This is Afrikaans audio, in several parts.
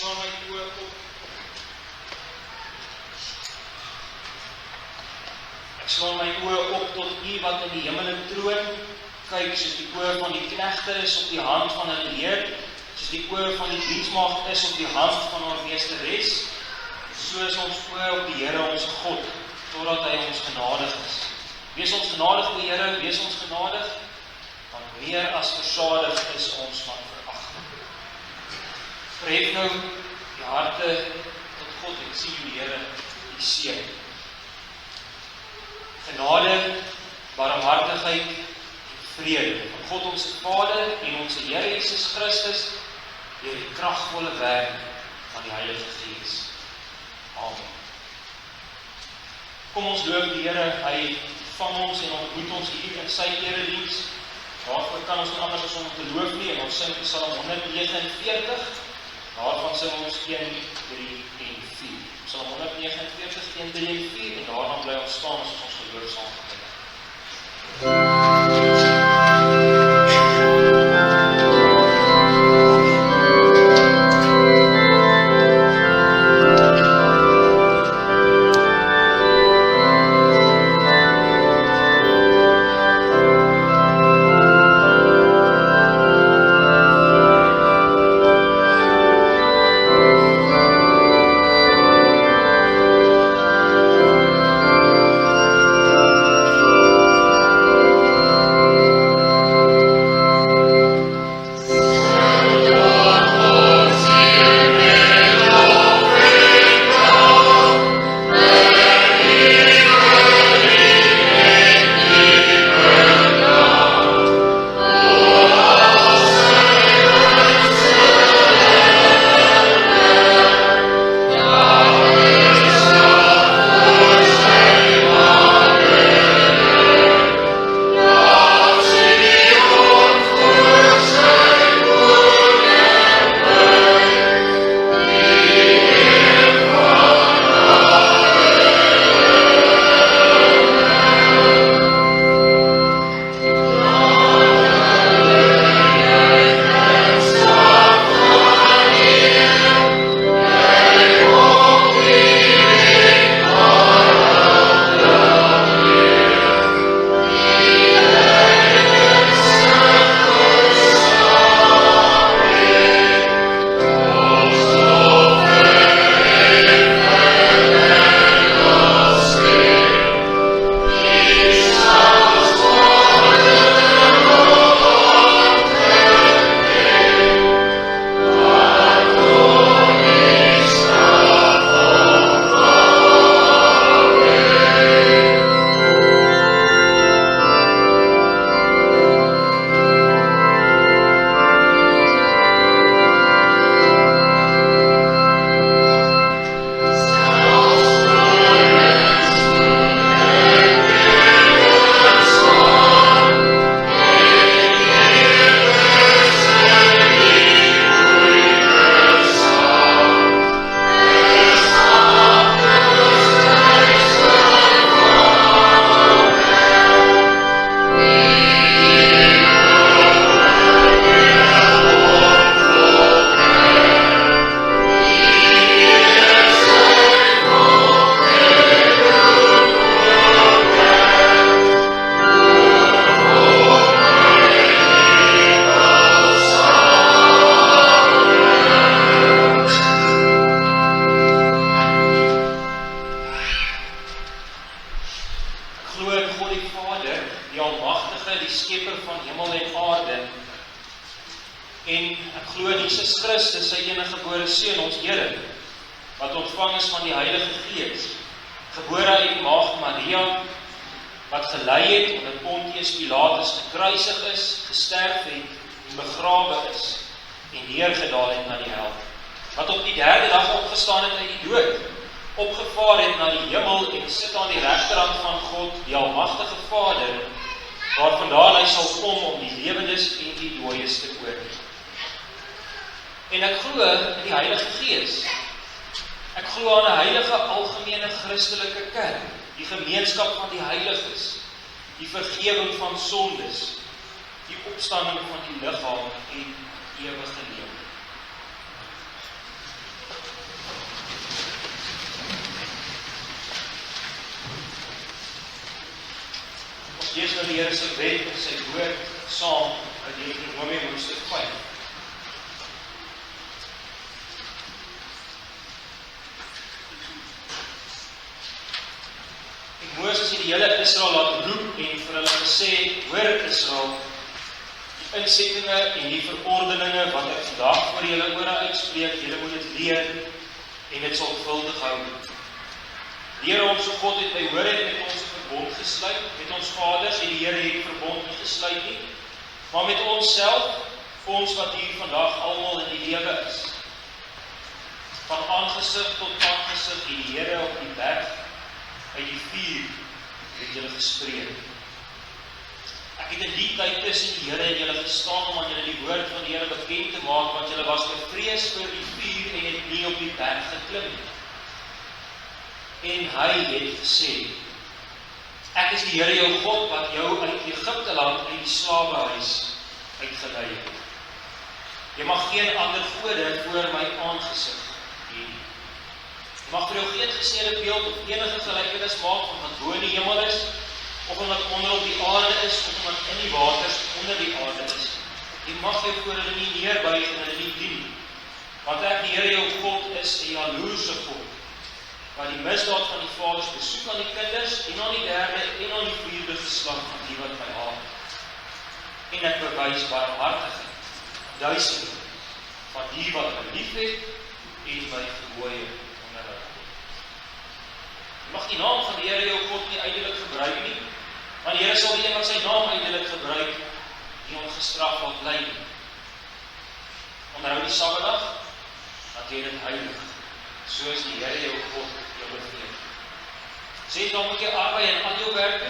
slaan my oë op. Ek slaan my oë op tot U wat in die hemel troon, kyk soos die oë van die knegte is op die hand van 'n leer, soos die oë van die diensmaagd is op die hand van haar meesteres, so is ons oë op die Here ons God, totdat hy ons genadig is. Wees ons genadig, o Here, wees ons genadig, want meer as versadig is ons van veragting. Verhef nou die harte tot God en sien die Here die seën. Genade, barmhartigheid en vrede van God ons Vader en ons Here Jesus Christus deur die kragvolle werk van die Heilige Gees. Amen. Kom ons loof die Here, hy vang ons en ontmoet ons hier in sy erediens. Daarvoor kan ons nie anders as om te loof nie, en ons sing Psalm 149, daarvan sing ons 1, 3 en 4. Psalm 149, 1, 3 en 4, en daarna bly ons staan as ons geloof saam begin. lees nou die Here se wet en sy woord saam uit Deuteronomium hoofstuk 5. Moses het die hele Israel laat roep en vir hulle gesê, hoor Israel, die insettinge en die verordeninge wat ek vandag vir julle oor uitspreek, julle moet dit leer en dit sorgvuldig hou. Die Here ons God het by Horeb met ons 'n verbond gesluit, met ons vaders en die Here het die verbond nie gesluit nie, maar met ons self, ons wat hier vandag almal in die lewe is. Van aangesig tot aangesig het die Here op die berg uit die vuur het julle gespreek. Ek het in die tyd tussen die Here en julle gestaan om aan julle die woord van die Here bekend te maak, want julle was bevrees vir die vuur en het nie op die berg geklim nie. En hy het gesê, ek is die Here jou God wat jou uit Egipte land uit die slawehuis uitgelei het. Jy mag geen ander gode voor my aangesig hê. Jy mag vir jou geen geseëde beeld of enige gelykenis maak van wat bo in die hemel is, of van wat onder op die aarde is, of van wat in die waters onder die aarde is. Jy mag jou voor hulle nie neerbuig en hulle nie dien, want ek die Here jou God is 'n jaloerse God, wat die misdaad van die vaders besoek aan die kinders, en aan die derde en aan die vierde geslag van die wat my haat. En ek bewys barmhartigheid, duisende van die wat my liefhet en my gebooie onderhou. Jy mag die naam van die Here jou God nie ydelik gebruik nie, want die Here sal die een wat sy naam ydelik gebruik, nie ongestraf laat bly nie. Onderhou die Sabbatdag, dat jy dit heilig, soos die Here jou God jou beveel. Sê dan moet jy arbei in al jou werke,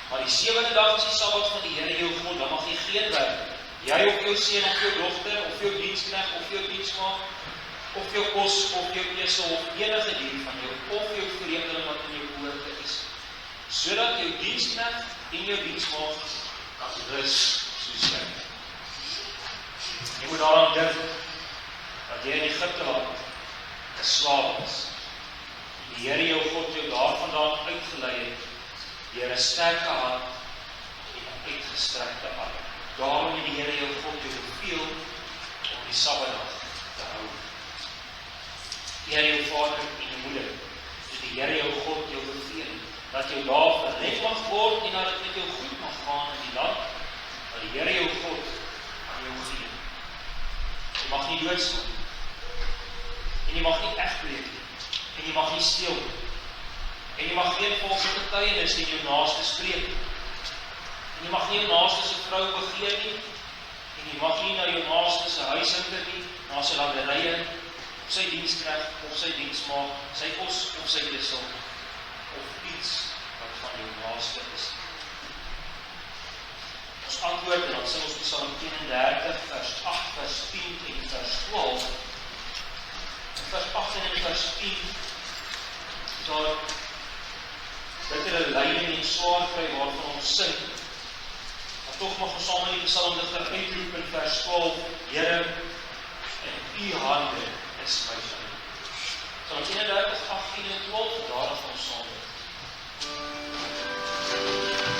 maar die 7de dag is die Sabbat van die Here jou God, dan mag jy geen werk. Jy of jou seun of jou dogter, of jou diensknegt, of jou diensmaagd, of jou kos, of jou esel, of enige dier van jou, of jou vreemdeling wat in jou poorte is, sodat jou diensknegt en jou diensmaagd kan rus soos jy. Jy moet daaraan dink, dat jy in Egipte land 'n slaaf is. Die Here jou God jou daarvandaan uitgelei het, deur 'n sterke hand en 'n uitgestrekte arm. Daarom het die Here jou God jou beveel om die Sabbatdag te hou. Die Here jou vader en jou moeder, dus die Here jou God jou beveel, dat jou dae verleng mag word en dat dit met jou goed mag gaan in die land, wat die Here jou God aan jou gee. Jy mag nie doodslaan nie, en jy mag nie egbreek nie, en jy mag nie steel nie, en jy mag geen valse getuienis in jou naaste spreek nie, en jy mag nie jou naaste se vrou begeer nie, en jy mag nie na jou naaste se huis inter nie, na sy landerye, of sy diensknegt, of sy diensmaagd, sy kos, of sy wissel, of iets wat van jou naaste is. Ons antwoord, en dan sing ons Psalm 31, vers 8, vers 10 en vers 12. Vers 8 en vers 10, daar bittere lyding en swaar kry waarvan ons sing. Maar tog mag ons saam in die psalmdigter uitroep in vers 12, Here, in u hande is my saam. Psalm 31, 18 en 12, daar van ons saam. Thank you.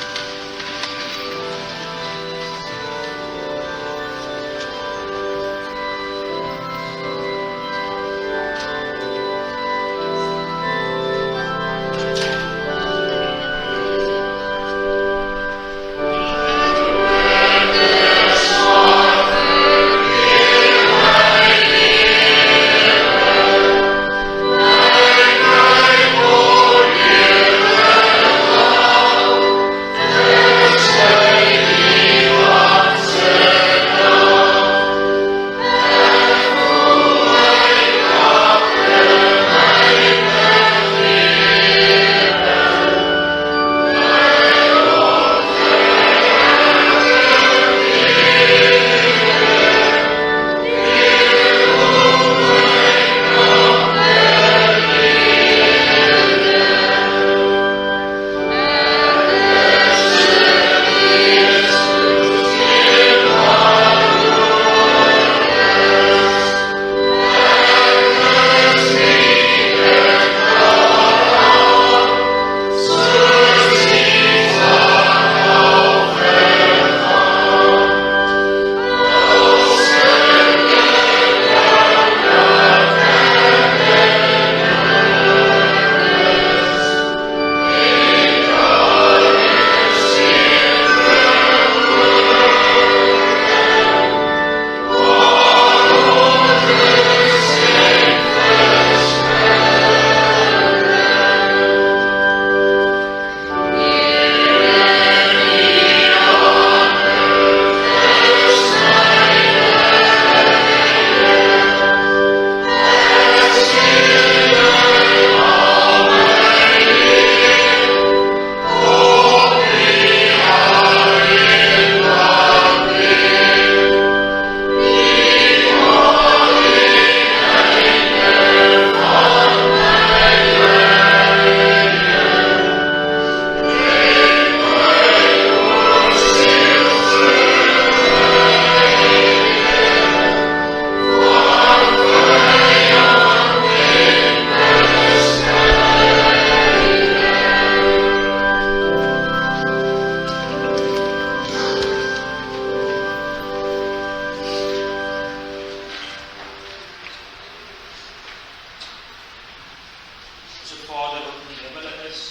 Vader wat in die hemele is.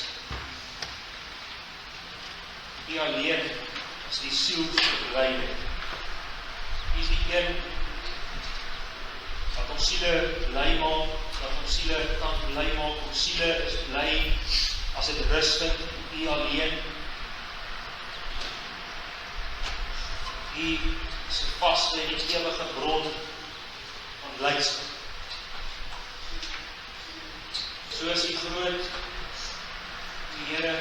U alleen is die siel verblyde. U is die een wat ons siele bly maak, wat ons siele kan bly maak. Ons siele is bly as dit rustig, U alleen. U is 'n vaste en ewige bron van blydskap. So is U groot, die Here,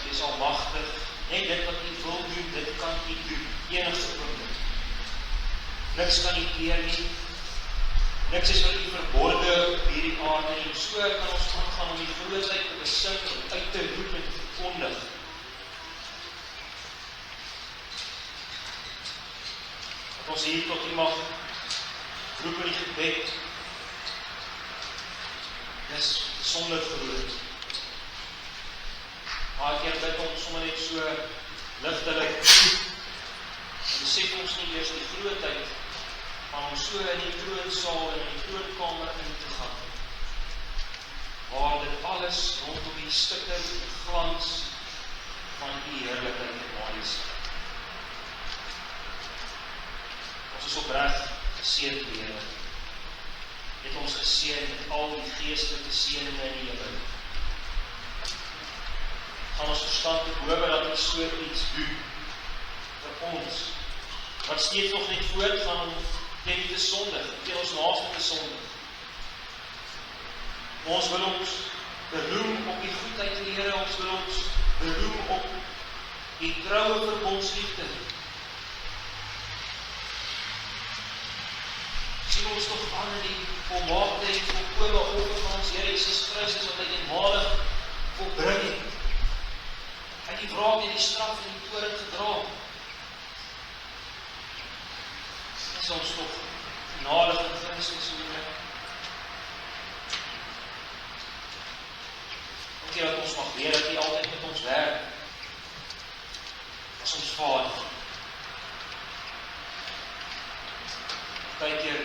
U is almagtig. Net dit wat U wil doen, dit kan U doen. Enigste probleem. Niks kan U keer nie. Niks is wat U verborge op hierdie aarde nie. So kan ons aangaan om die grootheid te besing, om uit te roep en te verkondig. Dat ons hier tot U mag roep in die gebed. Dis sonder groot. Maar keer bid ons sommer net so ligtelik. En besef ons nie eers die grootheid van ons so in die troonsaal en in die troonkamer in te gaan. Waar dit alles rondom die stikker en glans van die heerlikheid en majesteit. Ons is opreg geseën, Here. Het ons geseën met al die geestelike seëninge in die hemel. Gaan ons verstand te bowe dat U so iets doen vir ons, wat steeds nog net voortgaan om teen U te sondig, teen ons naaste te sondig. Ons wil ons beroem op die goedheid, Here, ons wil ons beroem op die troue verbondsliefde. Sien ons toch aan in die volmaakte en volkome offer van ons Here Jesus Christus, wat hy eenmalig volbring het. Hy het die wraak en die straf en die toorn gedra. Is ons toch genadig in Christus, Here. Dankie dat ons mag weet dat U altyd met ons werk, as ons Vader. Partykeer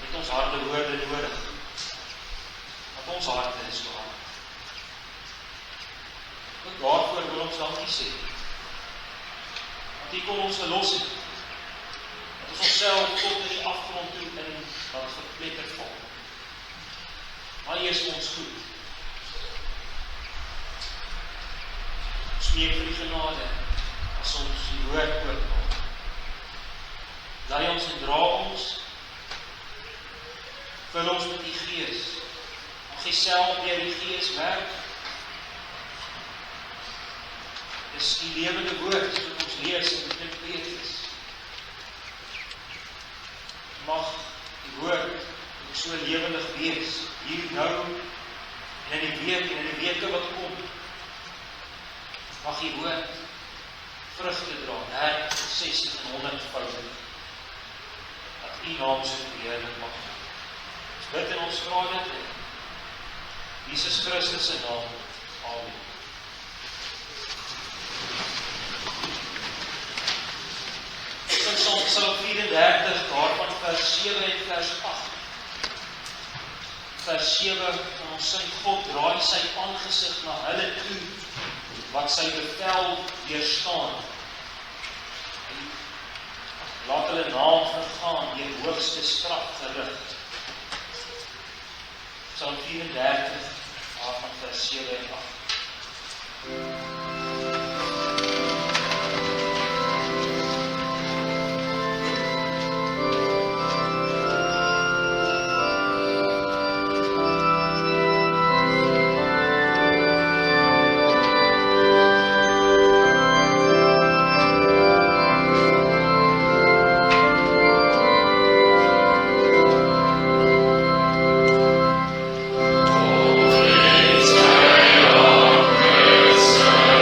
het ons harde woorde nodig, want ons harte is so hard. Ook waarvoor wil ons dankie sê, want U kon ons verlos het, dat ons onsself tot in die afgrond toe in wat verpletter val. Maar U is ons goed. Ons neem vir die genade, as ons die woord oopmaak. Lei ons en dra ons, vul ons met die Gees, mag jy self deur die Gees werk. Dis die lewende woord wat ons lees en dit Petrus. Mag die woord so lewendig wees, hier nou en in die week en in die weke wat kom. Mag die woord vrugte dra, 30, 60 en 100-voudig. Dat U naam so verheerlik mag. Ons bid en ons vra dit in Jesus Christus se naam. Amen. Psalm 34, daarvan vers 7 en vers 8. Vers 7, ons sing God draai sy aangesig na hulle toe, wat sy bevel weerstaan. Laat hulle naam vergaan, deur hoogste straf gerig. Psalm 34, daarvan vers 7 en 8. Praise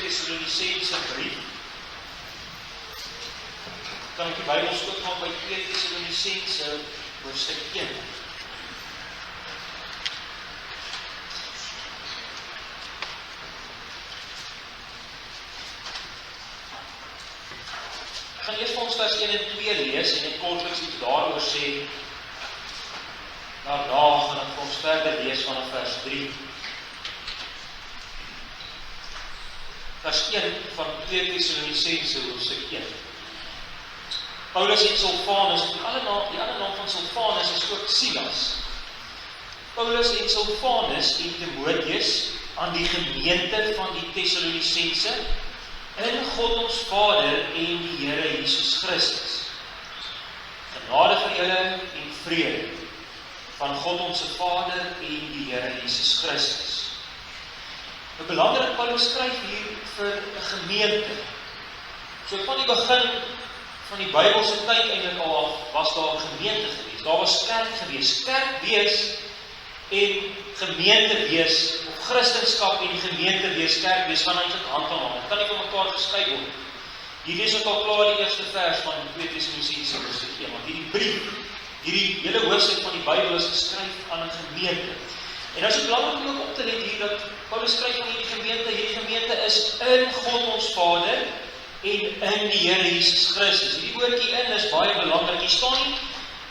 Tessalonisense brief. Kan ek die Bybel oopmaak by 2 Tessalonisense hoofstuk 1. Ek gaan eers vir ons vers 1 en 2 lees en net kortliks iets daaroor sê. Daarna gaan ek vir ons verder lees vanaf vers 3. Vers 1 van 2 Tessalonisense hoofstuk 1. Paulus en Silvanus, die ander naam van Silvanus is ook Silas. Paulus en Silvanus en Timotheus aan die gemeente van die Tessalonisense in God ons Vader en die Here Jesus Christus. Genade vir julle en vrede van God ons Vader en die Here Jesus Christus. Het belangrik, Paulus skryf hier vir 'n gemeente. So van die begin van die Bybelse tyd eintlik al af, was daar 'n gemeente gewees. Daar was kerk gewees. Kerk wees en gemeente wees, of Christendom en gemeente wees, kerk wees, gaan eintlik hand aan hand. Dit kan nie van mekaar geskei word. Hier lees ook al klaar die eerste vers van 2 Tessalonisense hoofstuk 1, want hierdie brief, hierdie hele hoofstuk van die Bybel is geskryf aan 'n gemeente. En nou is het belangrik om op te let hier dat Paulus skryf aan hierdie gemeente is in God ons Vader en in die Here Jesus Christus. Hierdie woordjie in is baie belangrik. Hier staan nie,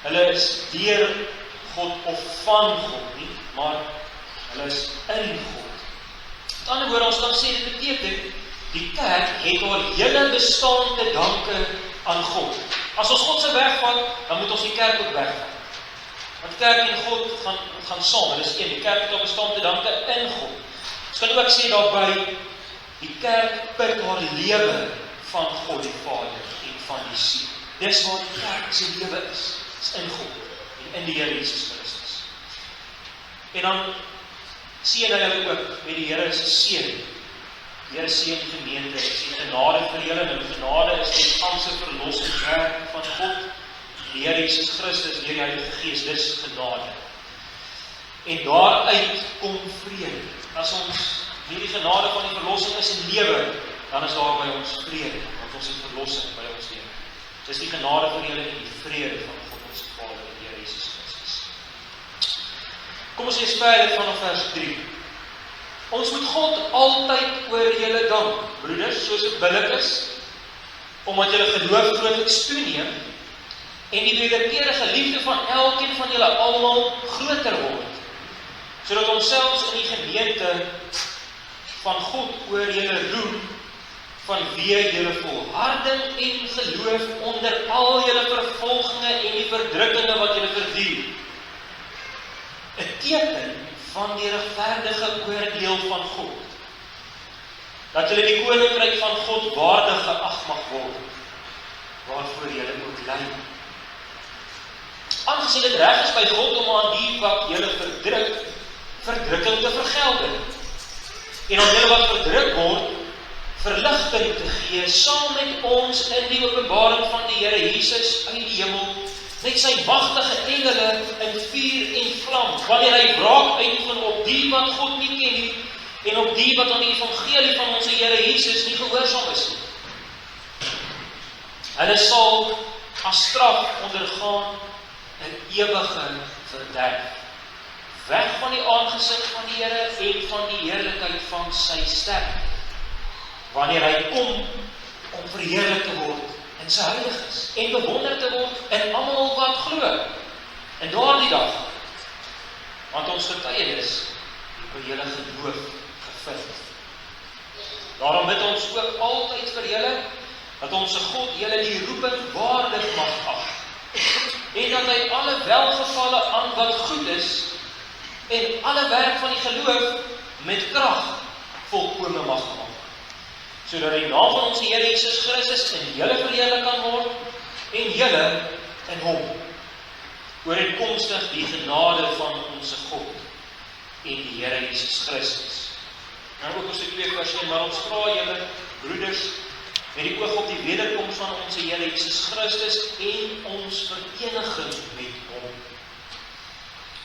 hulle is deur God of van God nie, maar hulle is in God. Met ander woorde, ons kan sê, dit beteken, die kerk het haar hele bestaan te danke aan God. As ons God se wegvat, dan moet ons die kerk ook wegvat. Want kerk en God gaan saam, dit is een, die kerk het haar bestaan te danke in God. Ons kan ook sê daarby, die kerk put haar lewe van God die Vader en van die Seun. Dis waar die kerk se lewe is in God en in die Here Jesus Christus. En dan seën hy hulle ook met die Here se seën. Die Here seën die gemeente, die genade vir julle, en die genade is die ganse verlossingswerk van God, die Here Jesus Christus, deur die Heilige Gees, dis genade. En daaruit kom vrede. As ons hierdie genade van die verlossing is in lewe, dan is daar by ons vrede, want ons het verlossing by ons lewe. Dis die genade vir julle en die vrede van God ons Vader en die Here Jesus Christus. Kom ons lees verder vanaf vers 3. Ons moet God altyd oor julle dank, broeders, soos dit billik is, omdat julle geloof grootliks toeneem en die wederkerige liefde van elkeen van julle almal groter word, sodat ons selfs in die gemeente van God oor julle roem, vanweë julle volharding en geloof onder al julle vervolginge en die verdrukkinge wat julle verduur. 'n teken van die regverdige oordeel van God, dat julle die koninkryk van God waardig geag mag word, waarvoor julle moet ly. Aangesien dit reg is by God om aan die wat julle verdrukking te vergelde, en aan julle wat verdruk word, verligting te gee, saam met ons in die openbaring van die Here Jesus uit die hemel, met sy magtige engele in vuur en vlam, wanneer hy wraak uitoefen op die wat God nie ken nie, en op die wat aan die evangelie van ons Here Jesus nie gehoorsaam is nie. Hulle sal as straf ondergaan in ewige verderf, weg van die aangesig van die Here en van die heerlikheid van sy stem, wanneer hy kom om verheerlik te word in sy heiliges en bewonder te word in almal wat glo in daardie dag, want ons getuienis oor julle geloof gevind. Daarom bid ons ook altyd vir julle dat ons God julle die roeping waardig mag ag en dat hy alle welgevalle aan wat goed is en alle werk van die geloof met krag volkome mag maak, sodat die naam van ons Here Jesus Christus in julle verheerlik kan word en julle in hom, ooreenkomstig die genade van ons God en die Here Jesus Christus. Nou ook ons 2 vers 1, maar ons vra julle, broeders, met die oog op die wederkoms van ons Here Jesus Christus en ons vereniging met hom,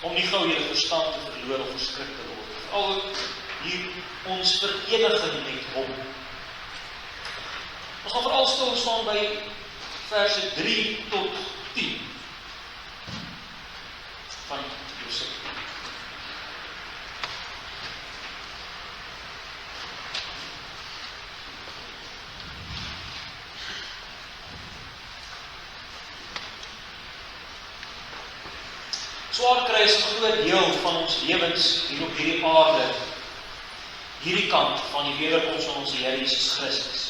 om nie gou julle verstand te verloor of verskrik te word, veral hier ons vereniging met hom. Ons gaan veral stil staan by verse 3 tot 10 van Josef. Swaar kry is 'n groot deel van ons lewens hier op hierdie aarde, hierdie kant van die wederkoms van ons Here Jesus Christus.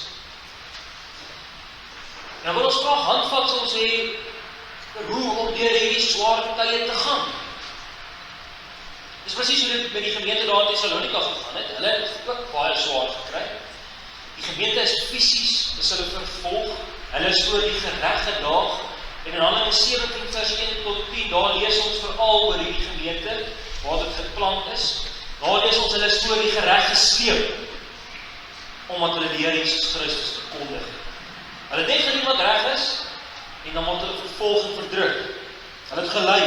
En wil ons graag handvatsels hê hoe om deur hierdie swaar tye te gaan. Dis presies hoe dit met die gemeente daar in Thessalonika gegaan het. Hulle het ook baie swaar gekry. Die gemeente is fisies, is hulle vervolg, hulle is oor die gereg gedaag. En in Handelinge 17 vers 1 tot 10, daar lees ons veral oor hierdie gemeente, waar dit geplant is. Daar lees ons hulle is oor die gereg gesleep, omdat hulle die Here Jesus Christus verkondig. Hulle het gedoen wat reg is, en dan word hulle vervolg en verdruk. Hulle het gelei.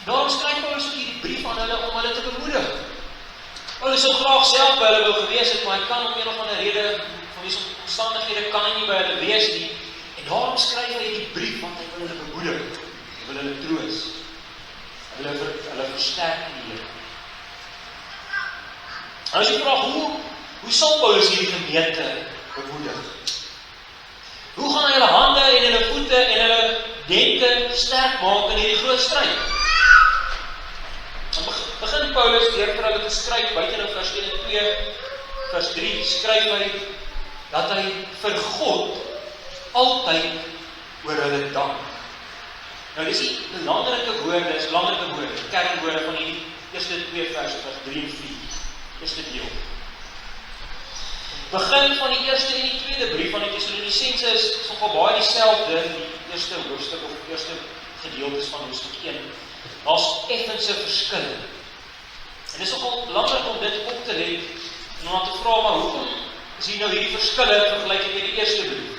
Daarom skryf Paulus ook hierdie brief aan hulle om hulle te bemoedig. Paulus sou graag self by hulle wou gewees het, maar hy kan om een of ander rede, van die omstandighede kan hy nie by hulle wees nie. En daarom skryf hy die brief, want hy wil hulle bemoedig, hy wil hulle troos, hulle versterk in die Here. Nou as jy vraag, hoe sal Paulus hierdie gemeente bemoedig? Hoe gaan hy hulle hande en hulle voete en hulle denke sterk maak in hierdie groot stryd? Dan begin Paulus deur vir hulle te skryf, buite nou vers 1 en 2, vers 3, skryf hy dat hy vir God altyd oor hulle dank. Nou dis die belangrike woorde, kernwoorde van die eerste 2 verse, vers 3 en 4, eerste deel. Begin van die eerste en die tweede brief van die Thessalonisense is nogal baie dieselfde, die eerste hoofstuk of eerste gedeeltes van hoofstuk 1. Daar's effense verskille. En dis nogal belangrik om dit op te let, en om te vra, maar hoekom is hier nou hierdie verskille in vergelyking met die eerste brief?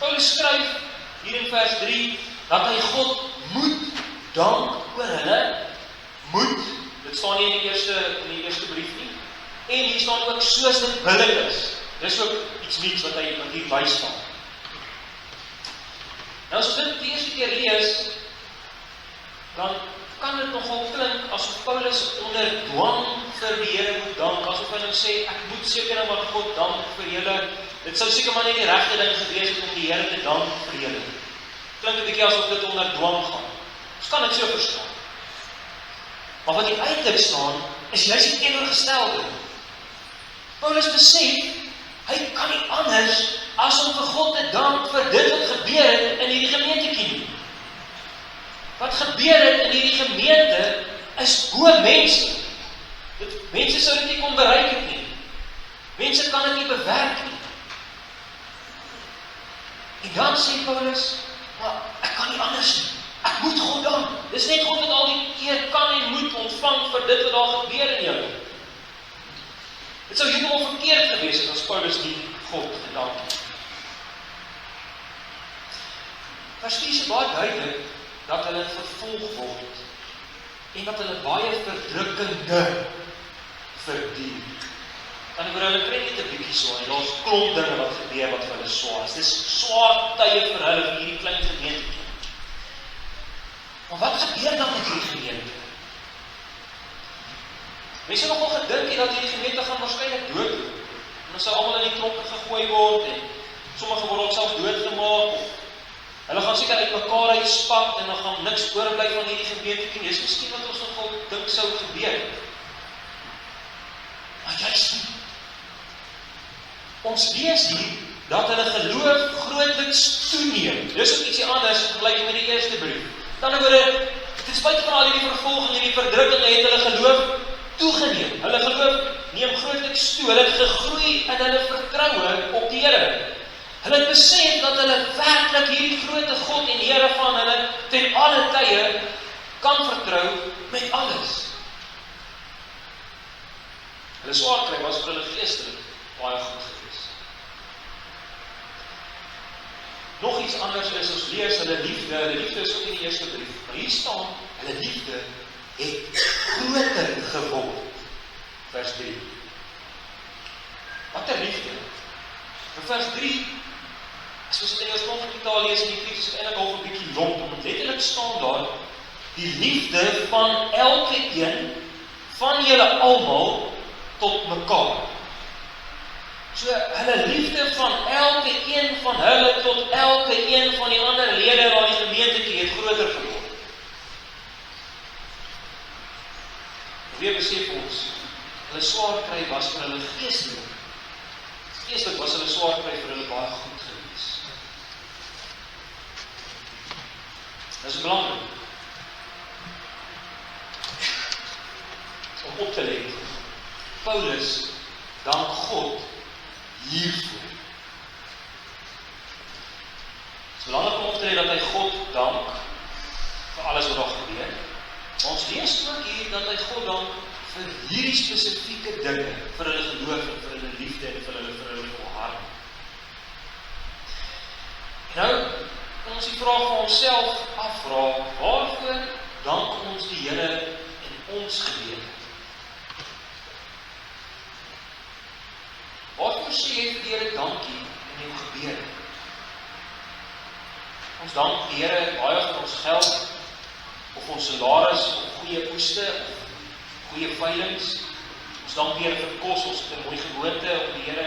Paulus skryf hier in vers 3 dat hy God moet dank oor hulle. Moet, dit staan nie in die eerste brief nie. En hier staan ook soos dit billik is. Dis ook iets niets wat hy hier bystaan. Nou as ons dit die eerste keer lees, dan kan dit nogal klink asof Paulus onder dwang vir die Here moet dank, asof hy nou sê, ek moet seker nou maar God dank vir julle. Dit sou seker maar nie die regte ding gewees het om die Here te dank vir julle. Klink 'n bietjie asof dit onder dwang gaan. Ons kan dit so verstaan. Maar wat hier eintlik staan, is juist die teenoorgestelde. Paulus besef, hy kan nie anders as om vir God te dank vir dit wat gebeur het in hierdie gemeentetjie nie. Wat gebeur het in hierdie gemeente is bo mense. Mense sou dit nie kon bereik het nie. Mense kan dit nie bewerk nie. En dan sê Paulus, maar ek kan nie anders nie. Ek moet God dank. Dis net God wat al die eer kan en moet ontvang vir dit wat daar gebeur in jou. Dit sou heeltemal verkeerd gewees het as Paulus nie God gedank het. Vers 4 is baie duidelik dat hulle vervolg word en dat hulle baie verdrukkende verdien. En hulle kry net 'n bietjie so, en daar's klomp dinge wat gebeur wat vir hulle swaar is. Dis swaar tye vir hulle vir hierdie klein gemeente. Maar wat gebeur dan met hierdie gemeente? Mense het nogal gedink dat hierdie gemeente gaan waarskynlik doodloop. En dan sou almal in die tronke gegooi word en sommige word ook self doodgemaak of hulle gaan seker uit mekaar uitspat en dan gaan niks oorbly van hierdie gemeente nie. Dis miskien wat ons nogal dink sou gebeur. Maar juist nie. Ons lees hier dat hulle geloof grootliks toeneem. Dis ook ietsie anders vergelyk met die eerste brief. Dan oor ten spyte van al hierdie vervolging en die verdrukking het hulle geloof toegeneem. Hulle geloof neem grootliks toe. Hulle het gegroei in hulle vertroue op die Here. Hulle het besef dat hulle werklik hierdie groot God en Here van hulle ten alle tye kan vertrou met alles. Hulle swaar kry was vir hulle geestelik baie goed gewees. Nog iets anders is ons lees hulle liefde is ook in die eerste brief, maar hier staan, hulle liefde het groter geword. Vers 3. Wat 'n liefde? In vers 3, as ons in die oorspronklike taal lees in die Grieks, is dit eintlik al 'n bietjie lomp, want letterlik staan daar, die liefde van elke een, van julle almal, tot mekaar. So, hulle liefde van elke een van hulle, tot elke een van die ander lede van die gemeente het groter geword. Weer besef ons, hulle swaar kry was vir hulle geestelik. Geestelik was hulle swaar kry vir hulle baie goed gewees. Dit is belangrik om op te let. Paulus dank God hiervoor. Het is belangrik om op te let dat hy God dank vir alles wat daar gebeur. Ons lees ook hier dat hy God dank vir hierdie spesifieke dinge, vir hulle geloof en vir hulle liefde en vir hulle volharding. Nou, kan ons die vraag van onsself afvra, waarvoor dank ons die Here in ons gebede? Waarvoor sê jy vir die Here dankie in jou gebede? Ons dank die Here baie vir ons geld, of ons salaris, of goeie oeste, of goeie veilings. Ons dank die Here vir kos, ons het 'n mooi gewoonte om die Here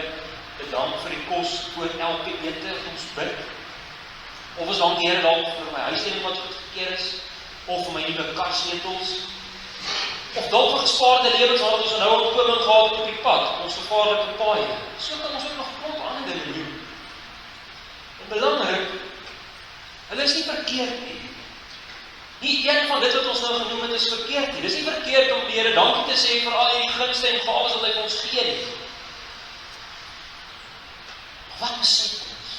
te dank vir die kos voor elke ete, ons bid. Of ons dank die Here dalk vir my huishouding wat goedgekeur is, of vir my nuwe karsnetels, of dalk vir gespaarde lewens, waar ons nou 'n ooming gehad op die pad, ons gevaarlike paaie. So kan ons ook nog klomp ander dinge doen. En belangrik, hulle is nie verkeerd nie. Nie een van dit wat ons nou genoem het is verkeerd nie. Dit is nie verkeerd om die Here dankie te sê vir al die gunste en gawes wat hy vir ons gee nie. Maar wat besef ons?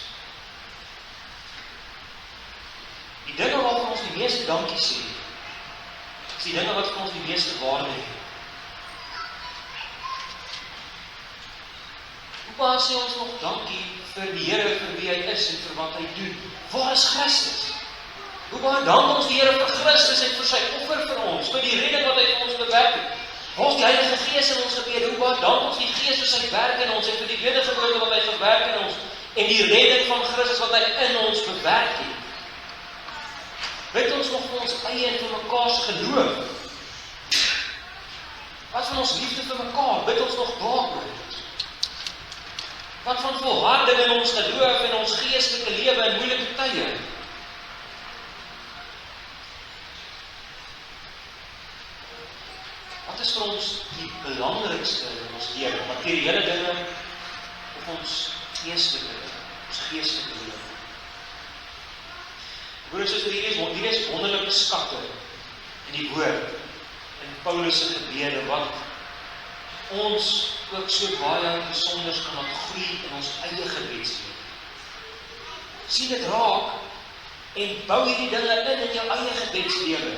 Die dinge waarvan ons die meeste dankie sê, is die dinge wat vir ons die meeste waarde het. Hoe baie sê ons nog dankie vir die Here vir wie hy is en vir wat hy doen? Waar is Christus? Hoe baie dank ons die Here vir Christus en vir sy offer vir ons, vir die redding wat hy vir ons bewerk het. Waar is die Heilige Gees in ons gebede? Hoe baie dank ons die Gees vir sy werk in ons en vir die wedergeboorte wat hy gewerk in ons en die redding van Christus wat hy in ons bewerk het. Weet ons nog vir ons eie en vir mekaar se geloof? Wat van ons liefde vir mekaar? Weet ons nog daaroor? Wat van volharding in ons geloof en ons geestelike lewe in moeilike tye? Wat is vir ons die belangrikste in ons lewe? Materiële dinge of ons geestelike dinge? Ons geestelike lewe. Broers en susters, hier is wonderlike skatte in die woord, in Paulus se gebede, wat ons ook so baie besonders kan laat groei in ons eie gebedslewe. Sien dit raak en bou hierdie dinge in jou eie gebedslewe.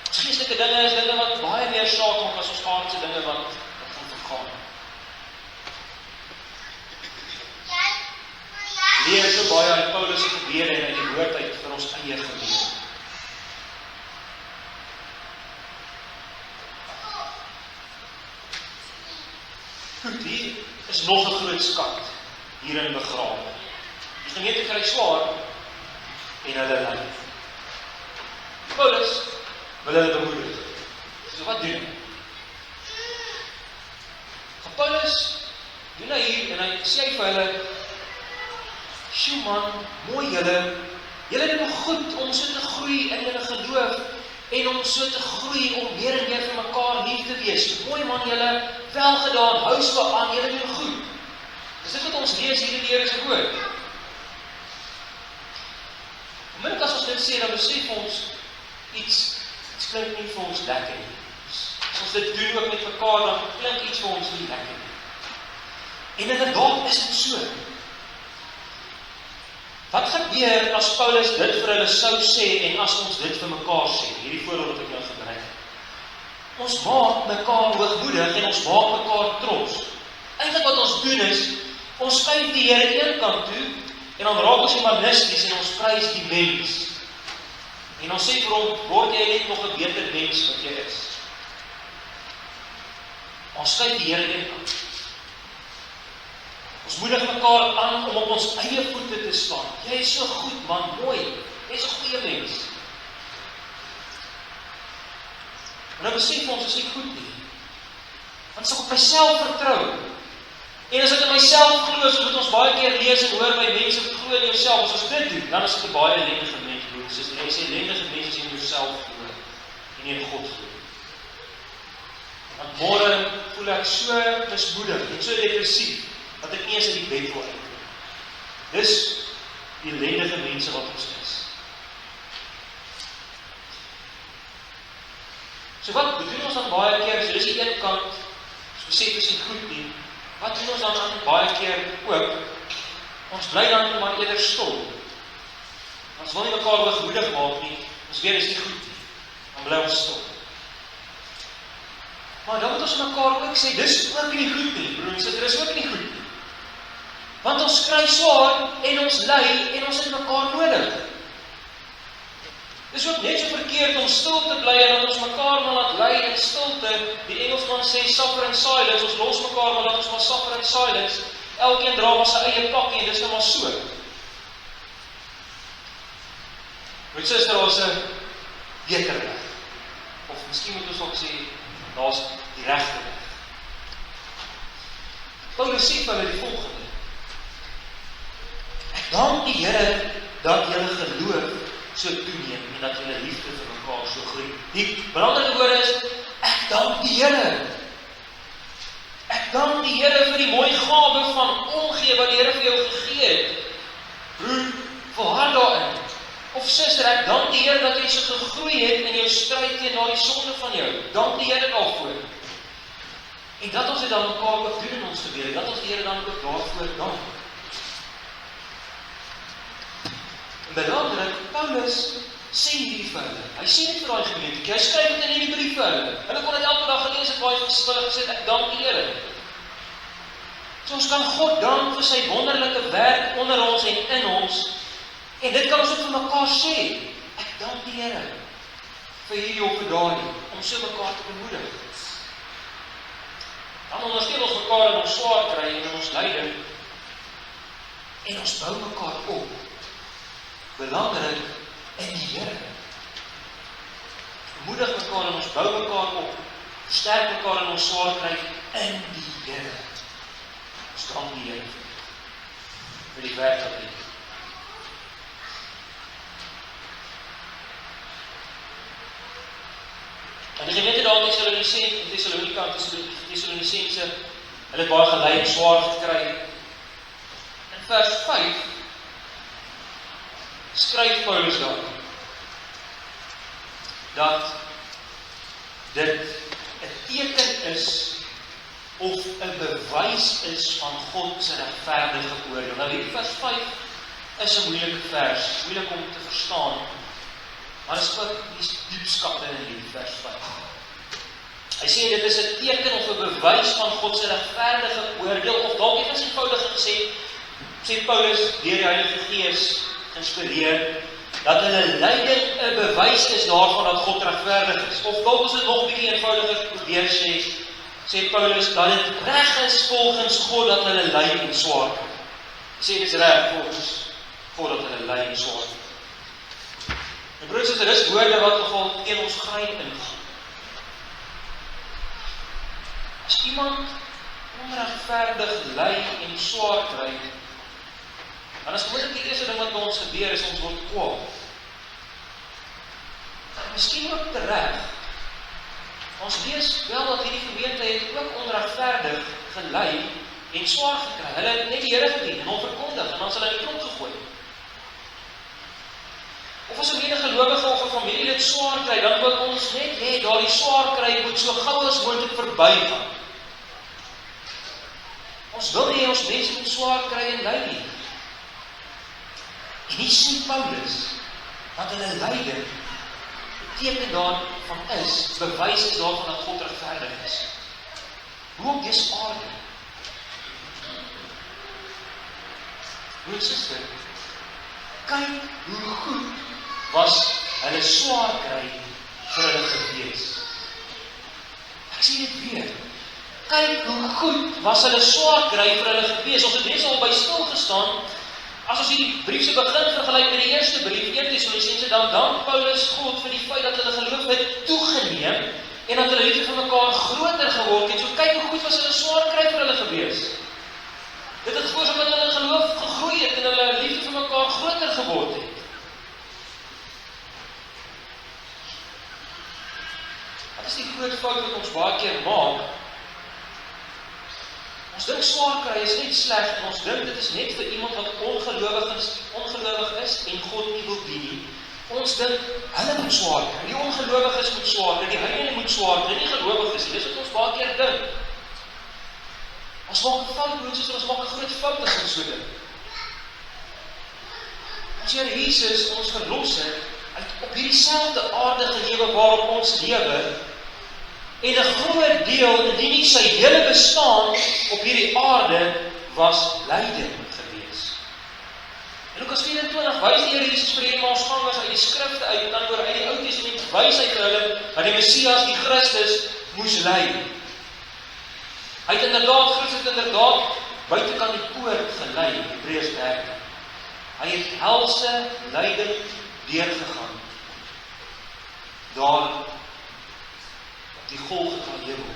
Geestelike dinge is dinge wat baie meer saak maak as ons aardse dinge wat gaan vergaan. Leer so baie uit Paulus se gebede en uit die woord uit vir ons eie gebede. Goed, hier is nog 'n groot skat hierin begrawe. Die gemeente kry swaar en hulle ly. Paulus wil hulle bemoedig. So wat doen hy? Paulus doen hy hier en hy sê vir hulle, "Sjoe man, mooi julle doen goed om so te groei in julle geloof en om so te groei om meer en meer vir mekaar lief te wees. Mooi man julle, wel gedaan, hou so aan, julle doen goed." Dis dit wat ons lees hier in die Here se woord. Onmiddellik as ons dit sê, dan besef ons iets klink nie vir ons lekker nie. As ons dit doen ook met mekaar, dan klink iets vir ons nie lekker nie. En inderdaad is dit so. Wat gebeur as Paulus dit vir hulle sou sê en as ons dit vir mekaar sê? Hierdie voorbeeld wat ek nou gebruik. Ons maak mekaar hoogmoedig en ons maak mekaar trots. Eintlik wat ons doen is, ons skuif die Here een kant toe en dan raak ons humanisties en ons prys die mens. En ons sê vir hom, word jy net nog 'n beter mens wat jy is. Ons skuif die Here een kant. Ons Ons moedig mekaar aan om op ons eie voete te staan. Jy is so goed man, mooi. Jy is 'n goeie mens. En nou besef ons is nie goed nie. Want as ek op myself vertrou, en as ek in myself glo, soos wat ons baie keer lees en hoor by mense, glo in jouself, as ons dit doen, dan is dit 'n baie ellendige mens, broers. Jy sê ellendige mens as jy in jouself glo, en nie in God glo. Want môre voel ek so mismoedig, en so depressief, dat ek nie eens uit die bed wil uitkom. Dis die ellendige mense wat ons is. So wat doen ons dan baie keer, so dis die een kant, ons besef is nie goed nie, wat doen ons dan baie keer ook, ons bly dan maar eerder stil. Ons wil nie mekaar hoogmoedig maak nie, ons weet is nie goed nie, dan bly ons stil. Maar dan moet ons mekaar ook sê, dis ook nie goed nie, broers, dit is ook nie goed nie. Want ons kry swaar, en ons ly, en ons het mekaar nodig. Dis ook net so verkeerd om stil te bly en dat ons mekaar maar laat ly in stilte. Die Engelsman sê suffer in silence, ons los mekaar maar dat ons maar suffer in silence. Elkeen dra maar sy eie pakkie en dis nou maar so. My suster, daar's 'n beter weg. Of miskien moet ons ook sê, daar's die regte weg. Paulus sê vir hulle die volgende: Ek dank die Here dat julle geloof so toeneem en dat julle liefde vir mekaar so groei. Die belangrike woord is, ek dank die Here. Ek dank die Here vir die mooi gawe van omgee wat die Here vir jou gegee het. Broer, volhard daarin. Of suster, ek dank die Here dat jy so gegroei het in jou stryd teen daardie sonde van jou. Dank die Here daarvoor. En dat ons dit dan mekaar ook doen in ons gebede, dat ons die Here dan ook daarvoor dank. Belangrik, Paulus sê hierdie vir hulle. Hy sê dit vir daai gemeente. Hy skryf dit in hierdie brief vir hulle. Hulle kon dit elke dag gelees het, baie verskillig gesê, ek dank die Here. So ons kan God dank vir sy wonderlike werk onder ons en in ons. En dit kan ons ook vir mekaar sê. Ek dank die Here vir hierdie of vir daardie, om so mekaar te bemoedig. Dan ondersteun ons mekaar in ons swaar kry en in ons lyding. En ons bou mekaar op. Belangrik in die Here. Bemoedig mekaar en ons bou mekaar op. Sterk mekaar in ons swaar kry in die Here. Ons dank die Here vir die werk wat hy doen. En die gemeente daar in Thessalonicense, hulle het baie gelei en swaar gekry. In vers 5 skryf Paulus daar dat dit 'n teken is of 'n bewys is van God se regverdige oordeel. Nou hierdie vers 5 is 'n moeilike vers, moeilik om te verstaan. Maar dit is ook die diep skatte in hierdie vers 5. Hy sê dit is 'n teken of 'n bewys van God se regverdige oordeel, of dalk effens eenvoudig gesê, sê Paulus deur die Heilige Gees inspireer, dat hulle lyding 'n bewys is daarvan dat God regverdig is. Of dalk is dit nog 'n bietjie eenvoudiger probeer sê Paulus dat dit reg is volgens God dat hulle ly en swaar kry. Hy sê dit is reg volgens God dat hulle ly en swaar kry. En broers, dit is woorde wat nogal teen ons grein ingaan. As iemand onregverdig ly en swaar kry, dan is gewoonlik die eerste ding wat by ons gebeur is, ons word kwaad. En miskien ook tereg. Ons lees wel dat hierdie gemeente het ook onregverdig gely en swaar gekry. Hulle het net die Here gedien en hom verkondig en dan is hulle in die tronk gegooi. Of as 'n medegelowige of 'n familielid swaar kry, dan wil ons net hê daardie swaar kry moet so gou as moontlik verbygaan. Ons wil nie ons mense moet swaar kry en ly nie. En hier sê Paulus dat hulle lyding teken daarvan is, bewys is daarvan dat God regverdig is. Hoe op dese aarde? Broer, suster, kyk hoe goed was hulle swaar kry vir hulle gewees. Ek sê dit weer. kyk hoe goed was hulle swaar kry vir hulle gewees. Ons het reeds al by stil gestaan. As ons hierdie brief se begin vergelyk met die eerste brief, 1 Tessalonisense, dan dank Paulus God vir die feit dat hulle geloof het toegeneem en dat hulle liefde vir mekaar groter geword het. So kyk hoe goed was hulle swaar kry vir hulle gewees. Dit het veroorsaak dat hulle geloof gegroei het en hulle liefde vir mekaar groter geword het. Wat is die groot fout wat ons baie keer maak? Ons dink swaar kry is net sleg en ons dink dit is net vir iemand wat ongelowig is en God nie wil dien nie. Ons dink hulle moet swaar kry, die ongelowiges moet swaar kry, die heilige moet swaar kry, nie gelowiges nie. Dis wat ons baie keer dink. Ons maak 'n fout, broers, ons maak 'n groot fout as ons so dink. Ons Here Jesus, ons verlosser, het op hierdie selfde aarde gelewe waarop ons lewe. En 'n groot deel, indien nie sy hele bestaan op hierdie aarde, was lyding gewees. En Lukas 24 wys die Here Jesus vir hierdie Emmausgangers uit die skrifte uit, met ander woorde uit die Ou Testament, wys hy vir hulle dat die Messias, die Christus, moes ly. Hy het inderdaad buitekant die poort gelei, Hebreërs 13. Hy het helse lyding deurgegaan. Daar die Golgotha hemel.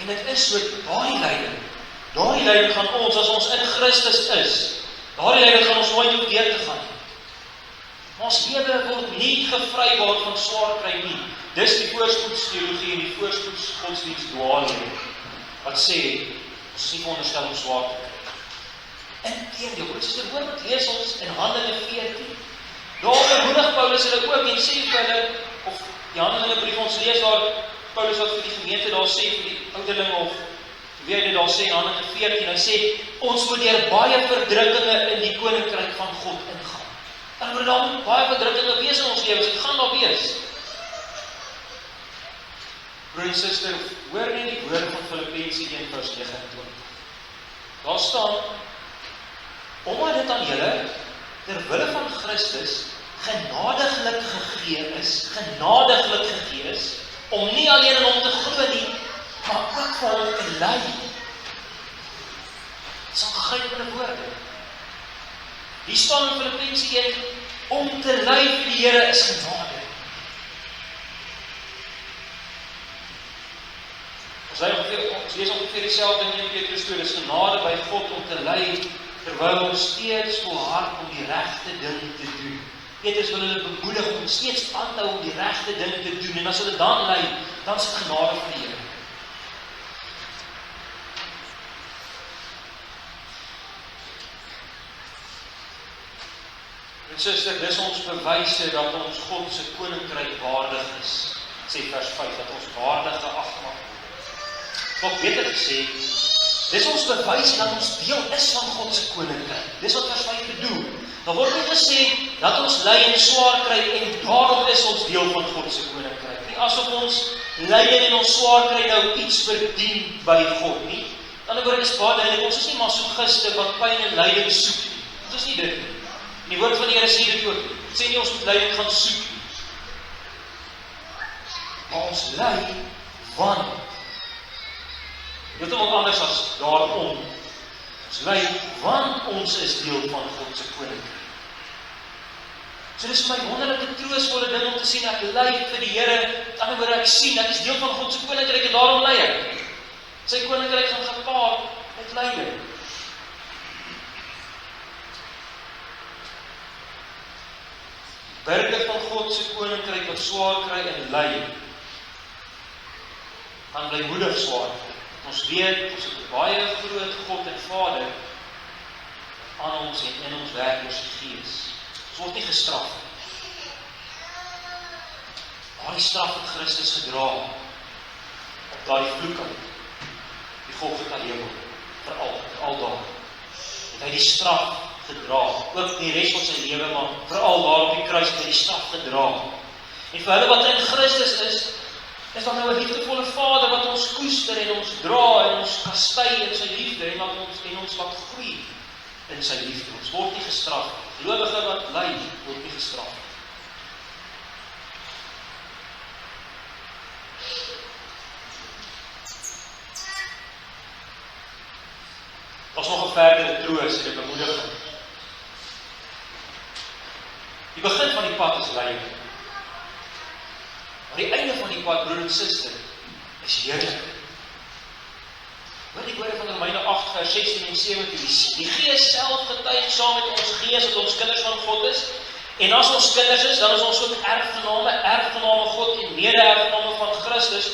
En dit is so, daardie lyding gaan ons, as ons in Christus is, daardie lyding gaan ons nooit hoef deur te gaan. Ons lewe word nie gevry word van swaar kry nie. Dis die voorspoedsteologie en die voorspoedsgodsdienst dwaalleer, wat sê, ons is nie veronderstel om swaar te kry. Inteendeel, hoor wat lees ons in Handelinge 14. Daar bemoedig Paulus hulle ook en sê vir hulle, of die Handelinge brief ons lees daar, Paulus wat vir die gemeente daar sê, vir die ouderlinge of wie hy dit daar sê in Handelinge 14, hy sê, ons moet deur baie verdrukkinge in die koninkryk van God ingaan. En moet daar baie verdrukkinge wees in ons lewens, dit gaan daar wees. Broer en suster, hoor net die woord van Filippense 1 vers 29. Daar staan, omdat dit aan julle, terwille van Christus, genadiglik gegee is, om nie alleen in hom te glo nie, maar ook vir hom te ly. Dit is aangrypende woorde. Die staan in Filippense 1, om te ly vir die Here is genade. Ons lees ongeveer dieselfde in 1 Petrus 2, dis genade by God om te ly, terwyl ons steeds volhard om die regte ding te doen. Petrus wil hulle bemoedig om steeds aan te hou om die regte ding te doen, en as hulle dan ly, dan is dit genade van die Here. En suster, dis ons bewyse dat ons God se koninkryk waardig is. Sê vers 5, dat ons waardig geag mag word. Nog beter gesê, dis ons bewys dat ons deel is van God se koninkryk. Dis wat vers 5 bedoel. Dan word nie gesê dat ons ly en swaar kry en daarom is ons deel van God se koninkryk nie. Asof ons lyding en ons swaar kry nou iets verdien by God nie. Aan die ander kant is baie duidelik, ons is nie masochiste wat pyn en lyding soek nie. Ons is nie dit nie. En die woord van die Here sê dit ook. Dit sê nie ons moet lyding gaan soek nie. Maar ons ly want dit is anders as daarom. Ons ly want ons is deel van God se koninkryk. So dis vir my wonderlike troostvolle ding om te sien ek ly vir die Here. Aan die ander woorde ek sien ek is deel van God se koninkryk en daarom ly ek. Sy koninkryk gaan gepaard met lyding. Burger van God se koninkryk wat swaar kry en ly, gaan blymoedig swaar kry. Ons weet, ons het 'n baie groot God en Vader aan ons en in ons werk deur sy Gees. Ons word nie gestraf nie. Daardie straf het Christus gedra op daardie vloekant, die Golgotha hemel, veral daar. Het hy die straf gedra, ook die res van sy lewe, maar veral daar op die kruis het hy die straf gedra. En vir hulle wat in Christus is dan nou 'n liefdevolle Vader wat ons koester en ons dra en ons kastei in sy liefde en ons laat groei in sy liefde. Ons word nie gestraf. Gelowige wat ly, word nie gestraf. Ons nog 'n verdere troos en 'n bemoediging. Die begin van die pad is lyding. Maar die einde van die pad, broer en suster, is heerlik. Wat die woorde van Romeine 8 vers 16 en 17, die Gees self getuig saam met ons gees dat ons kinders van God is, en as ons kinders is, dan is ons ook erfgename God en mede-erfgename van Christus,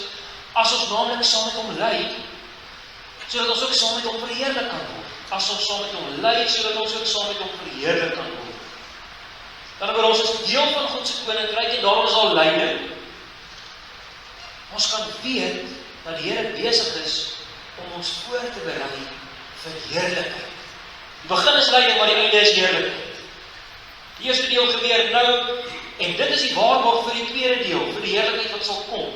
as ons naamlik saam met hom ly, sodat ons ook saam met hom verheerlik kan word. As ons saam met hom ly, sodat ons ook saam met hom verheerlik kan word. Dan word ons is deel van God se koninkryk en daarom is al lyding. Ons kan weet dat die Here besig is om ons voor te berei vir heerlikheid. Die begin is lyding, maar die einde is heerlikheid. Die eerste deel gebeur nou, en dit is die waarborg vir die tweede deel, vir die heerlikheid wat sal kom.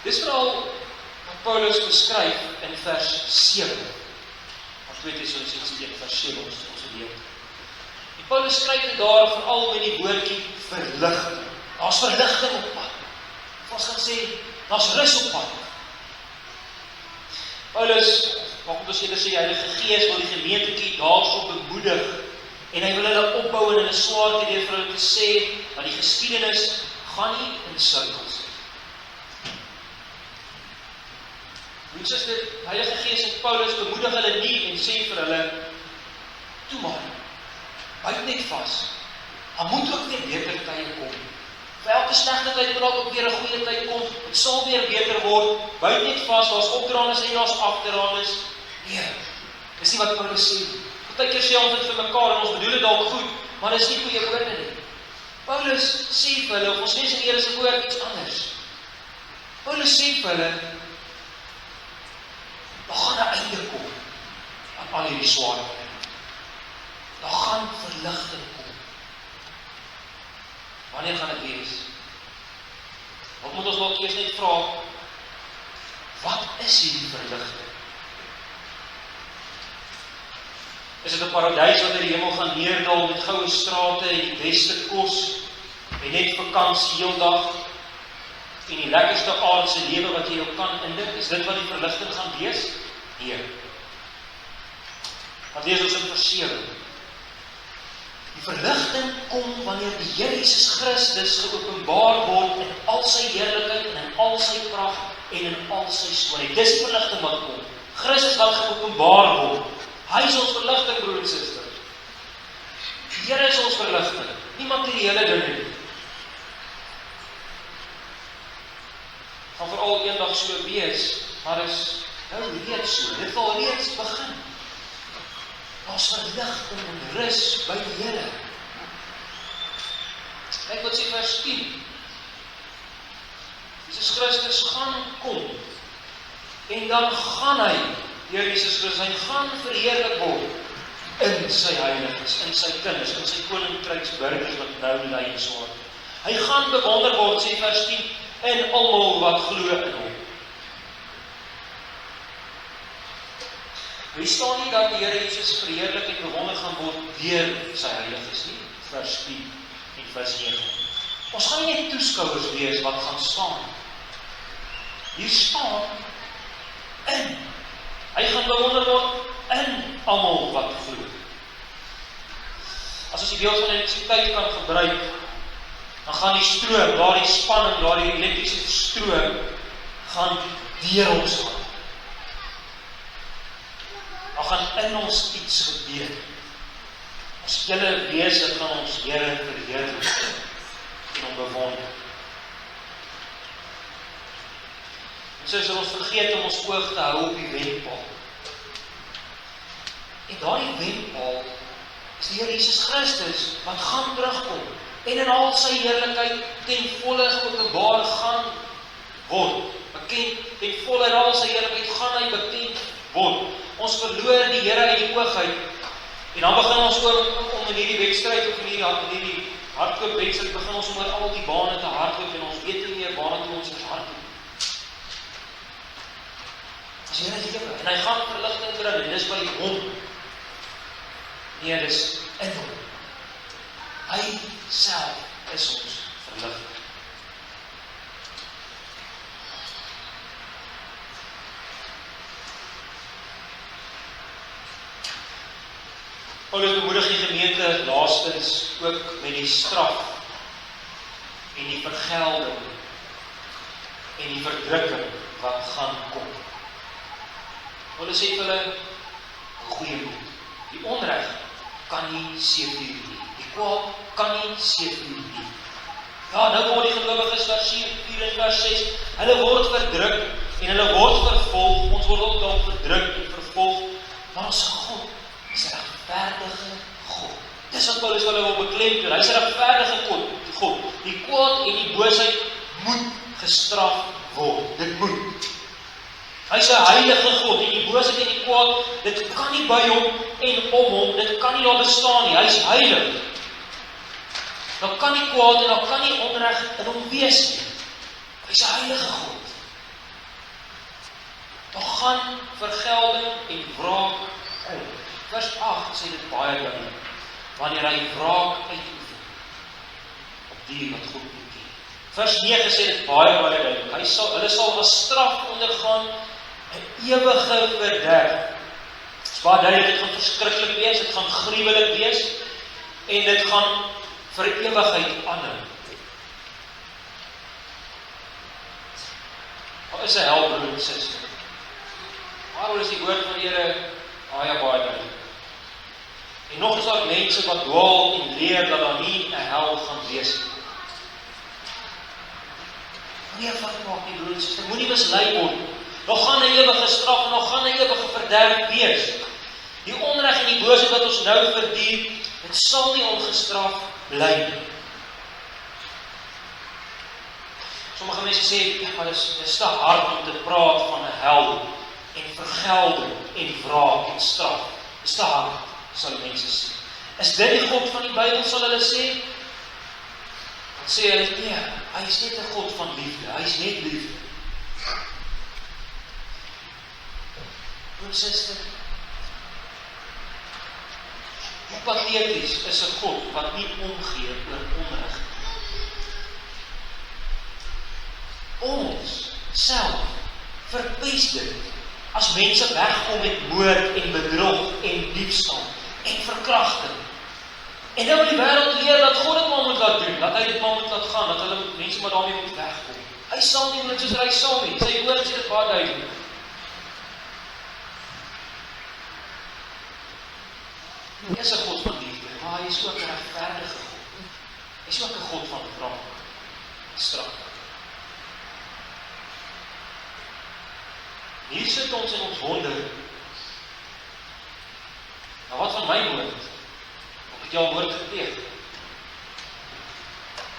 Dis veral wat Paulus beskryf in vers 7. Ons weet is ons in vers 7 ons leer. En Paulus skryf dit daar veral met die woordjie verligting. Daar's verligting op pad. Ons gaan sê, daar's rus op pad. Paulus, maak ons eerder sê, Heilige Gees wil die gemeentetjie daarso bemoedig, en hy wil hulle opbou in hulle swaarte deur vir hulle te sê, dat die geskiedenis gaan nie in sirkels. Dus die Heilige Gees en Paulus bemoedig hulle nie en sê vir hulle, toe maar, byt net vas, dan moet ook weer beter tye kom. Vir elke slegte tyd moet ook weer 'n goeie tyd kom, het sal weer beter word, byt net vas, daar's opdraandes en daar's agterdraandes. Nee, dis nie wat Paulus sê. Partykeer sê ons dit vir mekaar en ons bedoel dit dalk goed, maar dis nie goeie woorde nie. Paulus sê vir hulle, of ons lees in die Here se woord iets anders. Paulus sê vir hulle, daar gaan 'n einde kom aan al hierdie swaar. Daar gaan verligting kom. Wanneer gaan dit wees? Wat moet ons dalk eers net vra, wat is hierdie verligting? Is dit 'n paradys wat uit die hemel gaan neerdal met goue strate en die beste kos en net vakansie heeldag en die lekkerste aardse lewe wat jy jou kan indink? Is dit wat die verligting gaan wees? Nee. Wat lees ons in vers 7? Die verligting kom wanneer die Here Jesus Christus geopenbaar word in al sy heerlikheid en in al sy krag en in al sy skoonheid. Dis die verligting wat kom. Christus wat geopenbaar word. Hy is ons verligting, broer en suster. Die Here is ons verligting, nie materiële dinge nie. Gaan veral eendag so wees, maar is nou reeds so. Dit wil reeds begin. Daar's verligting en rus by die Here. Kyk wat sê vers 10. Jesus Christus gaan kom en dan gaan hy, deur Jesus Christus, hy gaan verheerlik word in sy heiliges, in sy kinders, in sy koninkryksburgers wat nou ly en swaar. Hy gaan bewonder word, sê vers 10, in almal wat glo in hom. Hy staan nie dat die Here Jesus verheerlik en bewonder gaan word deur sy heiliges nie, vers 10 en vers 9. Ons gaan nie net toeskouers wees wat gaan staan. Hier staan in. Hy gaan bewonder word in almal wat glo. As ons die beeld van elektrisiteit kan gebruik, dan gaan die stroom, daardie spanning, daardie elektriese stroom, gaan deur ons gaan. Dan gaan in ons iets gebeur. Ons hele wese gaan ons Here verheerlik en hom bewonder. En so sal ons vergeet om ons oog te hou op die wenpaal. En daardie wenpaal is die Here Jesus Christus wat gaan terugkom en in al sy heerlikheid ten volle geopenbaar gaan word. Bekend ten volle in al sy heerlikheid gaan hy bekend word. Ons verloor die Here uit die oog uit en dan begin ons om in hierdie wedstryd of in hierdie hardloopwedstryd begin ons om oor al die bane te hardloop en ons weet nie meer waar toe ons hardloop. As Here hier en hy gaan verligting bring en dis by hom. Nee, dis in hom. Hy self is ons verligting. Paulus bemoedig die gemeente laastens ook met die straf en die vergelding en die verdrukking wat gaan kom. Paulus sê vir hulle, 'n goeie moed. Die onreg kan nie seëvier nie. Die kwaad kan nie seëvier nie. Ja, nou word die gelowiges vers 4 en vers 6, hulle word verdruk en hulle word vervolg. Ons word ook dalk verdruk en vervolg, maar ons God is 'n regverdige God. Dis wat Paulus hulle wil beklemtoon. Hy is 'n regverdige God. Die kwaad en die boosheid moet gestraf word. Dit moet. Hy is 'n heilige God en die boosheid en die kwaad, dit kan nie by hom en om hom, dit kan nie daar bestaan nie. Hy is heilig. Dan kan nie kwaad en dan kan nie onreg in hom wees nie. Hy is 'n heilige God. Dan gaan vergelding en wraak kom. Vers 8 sê dit baie duidelik. Wanneer hy wraak uitoefen op die wat God nie ken. Vers 9 sê dit baie duidelik. Hulle sal as straf ondergaan 'n ewige verderf. Dit is baie duidelik, dit gaan verskriklik wees, dit gaan gruwelik wees en dit gaan vir ewigheid aanhou. Wat is 'n hel, broer en suster? Waarom is die woord van die Here baie duidelik? En nog is daar mense wat dwaal en leer dat daar nie 'n hel gaan wees nie. Moenie afvat maak nie, broer en suster, moenie mislei word. Daar gaan 'n ewige straf en daar gaan 'n ewige verderf wees. Die onreg en die boosheid wat ons nou verdien, dit sal nie ongestraf bly nie. Sommige mense sê, ja, maar dis te hard om te praat van 'n hel en vergelding en wraak en straf. Dis te hard, sal mense sê. Is dit die God van die Bybel, sal hulle sê? Dan sê hulle, nee, hy is net 'n God van liefde, hy is net liefde. Broer, suster, hoe patheties is 'n God wat nie omgee oor onreg. Ons self verpes dit as mense wegkom met moord en bedrog en diefstal en verkrachting. En nou die wêreld leer dat God dit maar moet laat doen, dat hy dit maar moet laat gaan, dat hulle mense maar daarmee moet wegkom. Hy sal nie moet soos hy sal nie. Sy woord sê dit baie duidelik. Hy is 'n God van liefde, maar hy is ook 'n regverdige God. Hy is ook 'n God van wraak, straf. Hier sit ons in ons wonder, maar wat van my woord? Of het jou woord gepleeg?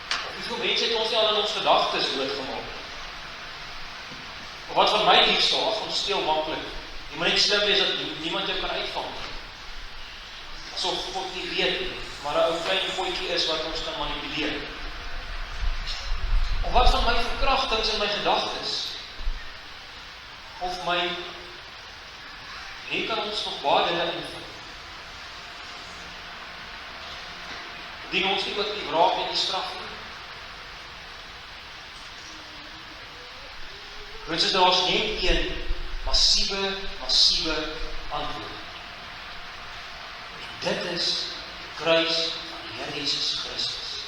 Of hoeveel mense het ons nie al in ons gedagtes doodgemaak? Of wat van my diefstal? Ag, ons steel maklik. Jy moet net slim wees dat niemand jou kan uitvang. Asof God nie weet nie, maar 'n ou klein voetjie is wat ons kan manipuleer. Of wat van my verkrachtings in my gedagtes? Of my, hier kan ons nog baie dinge invul. Dien ons nie ook die wraak en die straf nie? Mense, daar is net een massiewe antwoord. En dit is die kruis van die Here Jesus Christus.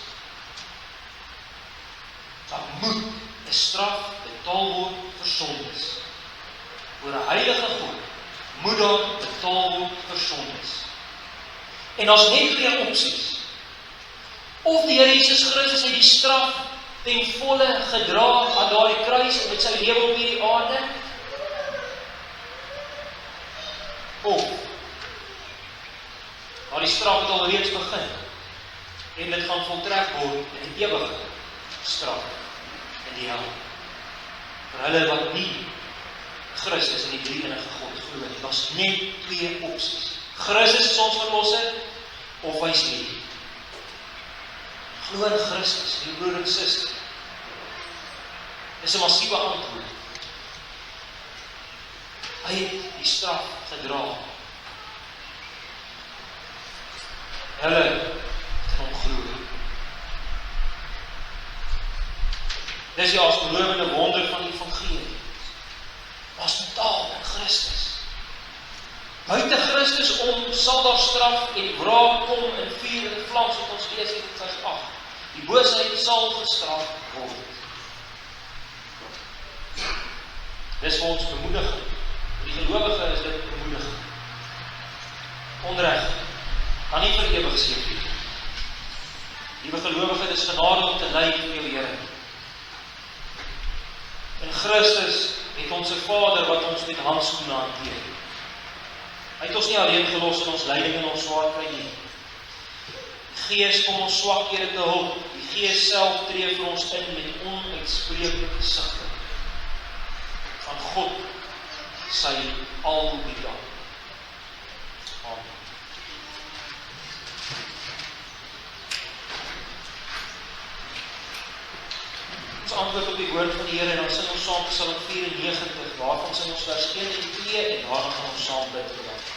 Daar moet 'n straf betaal word vir sondes. Oor 'n heilige God moet daar betaal word vir sondes. En daar's net twee opsies. Of die Here Jesus Christus het die straf ten volle gedra aan daardie kruis met sy lewe op hierdie aarde, of daardie straf het alreeds begin en dit gaan voltrek word in die ewige straf in die hel. Vir hulle wat nie Christus in die drie-enige God glo nie. Daar's net twee opsies. Christus is ons verlosser of hy's nie. Glo in Christus, die broer en suster. Dis 'n massiewe antwoord. Hy het die straf gedra. Hulle het hom glo. Dis die alsbelovende wonder van die evangelie. Was totaal in Christus. Buite Christus Christus sal daar straf en wraak kom in vuur en vlam, soos ons lees in vers 8. Die boosheid sal gestraf word. Dis vir ons bemoediging. Die gelowige is dit bemoediging. Onreg kan nie vir ewig seef wees. Liewe gelowige, dit is genade om te ly vir jou Here. In Christus het ons 'n Vader wat ons met handskoene hanteer. Hy het ons nie alleen gelos in ons lyding en ons swaarkry nie. Die Gees kom ons swakhede te hulp. Die Gees self tree vir ons in met onuitspreeklike sigte. Van God sy al die dag. Amen. Ons antwoord op die woord van die Here en dan sing ons saam Psalm 94, waarvan sing ons vers 1 en 2 en daarna gaan ons saam bid vandag.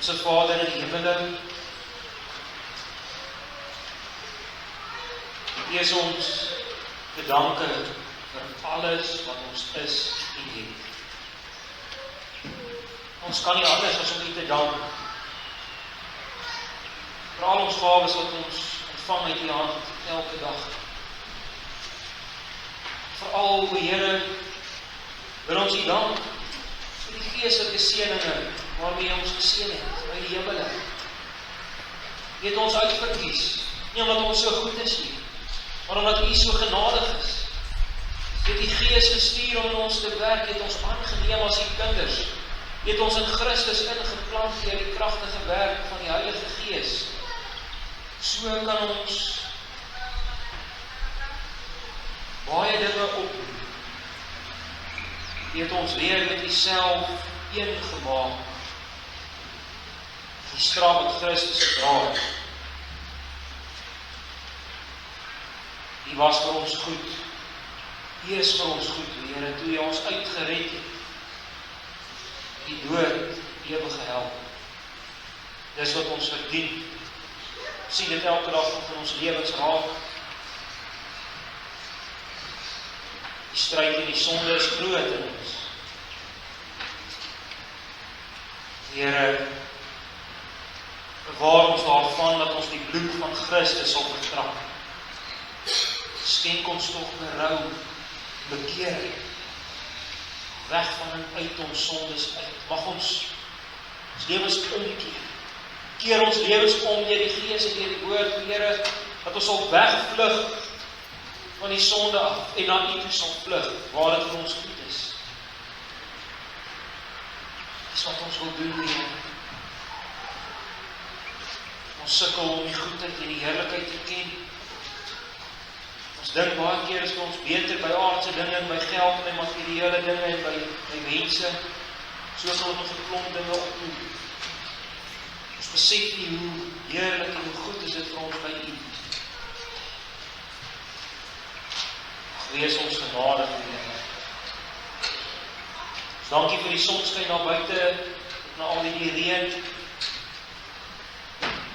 Onse Vader in die hemele, U is ons bedanke vir alles wat ons is en het. Ons kan nie anders as om U te dank vir al ons gawes wat ons ontvang uit U hand elke dag. Veral, o Here, wil ons U dank vir die geestelike seëninge waarmee ons geseën het uit die hemele. U het ons uitverkies, nie omdat ons so goed is nie, maar omdat U so genadig is. U het die Gees gestuur om in ons te werk, U het ons aangeneem as U kinders. U het ons in Christus ingeplant deur die kragtige werk van die Heilige Gees. So kan ons baie dinge opdoen. U het ons weer met U self een gemaak. Die straf wat Christus gedra het. U was vir ons goed. U is vir ons goed, Here, toe U ons uitgered het. Die dood, ewige hel. Dis wat ons verdien. Sien dit elke dag van ons lewens raak. Die stryd en die sonde is groot in ons. Here, bewaar ons daarvan dat ons die bloed van Christus sal vertrap. Skenk ons tog berou bekering. Weg van en uit ons sondes uit. Mag ons lewens omkeer. Keer ons lewens om deur die Gees en deur die woord, Here, dat ons sal wegvlug van die sonde af en na U toe sal vlug, waar dit vir ons goed is. Dis wat ons wil doen, Here. Ons sukkel om die goedheid en die heerlikheid te ken. Ons dink baie keer is ons beter by aardse dinge, by geld en by materiële dinge en by mense. So sal ons 'n klomp dinge opdoen. Ons besef nie hoe heerlik en hoe goed is dit vir ons by U. Wees ons genadig, Here. Dankie vir die sonskyn daar buite, na al die reën.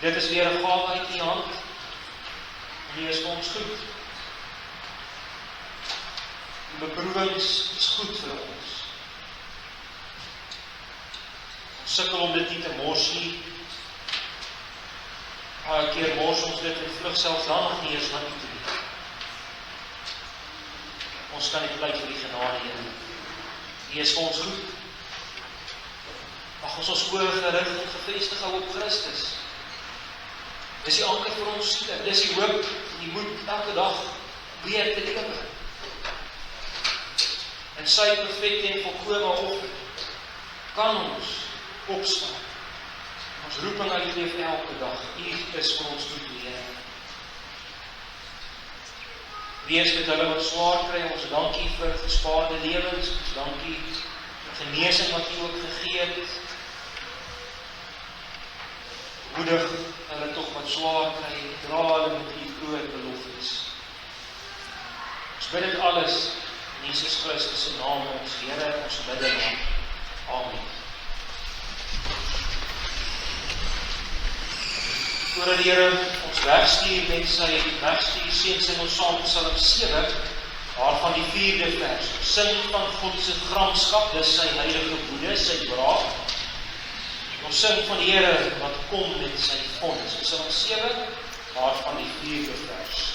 Dit is weer 'n gawe uit U hand. En U is vir ons goed. Die beproewings is goed vir ons. Ons sukkel om dit nie te mors nie. Baie keer mors ons dit en vlug selfs dan nog nie eens na U toe. Ons kan nie bly vir die genade, Here. U is vir ons goed. Mag ons oë gerig en gefestig hou op Christus. Dis die anker vir ons siele. Dis die hoop en die moed elke dag weer te lewe. En sy perfekte en volkome offer kan ons opstaan. Ons roeping uitleef elke dag. U is vir ons goed, Here. Wees met hulle wat swaar kry, ons dankie vir gespaarde lewens, ons dankie vir genesing wat U ook gegee het. Moedig hulle tog wat swaar kry, dra hulle met U groot beloftes. Ons bid dit alles in Jesus Christus se naam, ons Here, ons bidder. Amen. Voordat die Here ons wegstuur met sy wegstuur, sing ons saam Psalm 7, waarvan die 4de vers. Sing van God se gramskap, dis sy heilige woede, sy braaf. Ons sing van die Here wat kom met sy vonnis. Psalm 7, waarvan die 4de vers.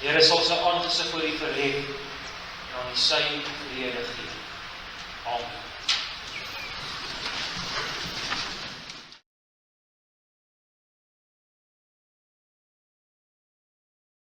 Here sal sy aangesig oor u verhef en aan die sy vrede gee.